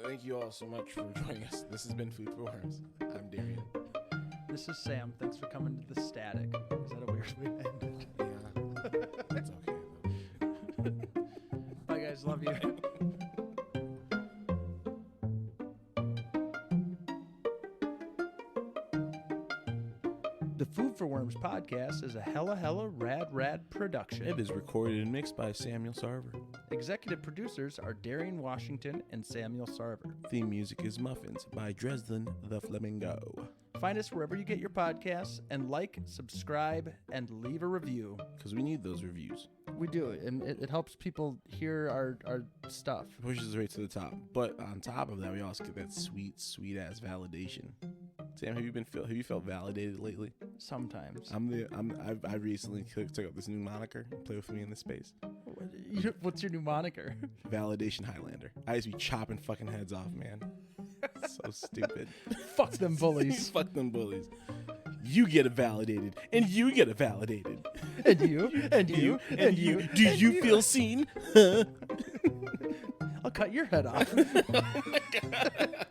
Thank you all so much for joining us. This has been Food for Worms. I'm Darien. This is Sam. Thanks for coming to the static. Is that a weird way to end it? Yeah. It's okay. Bye, guys. Love you. The Food for Worms podcast is a hella rad production. It is recorded and mixed by Samuel Sarver. Executive producers are Darien Washington and Samuel Sarver. Theme music is Muffins by Dresden the Flamingo. Find us wherever you get your podcasts and like, subscribe, and leave a review. Because we need those reviews. We do, and it helps people hear our stuff. It pushes us right to the top. But on top of that, we also get that sweet ass validation. Sam, have you felt validated lately? Sometimes. I recently took up this new moniker. Play with me in this space. What's your new moniker? Validation Highlander. I used to be chopping fucking heads off, man. So stupid. Fuck them bullies. Fuck them bullies. You get it validated, and you get it validated. And you, and you, and you. Do you feel seen? I'll cut your head off. Oh my God.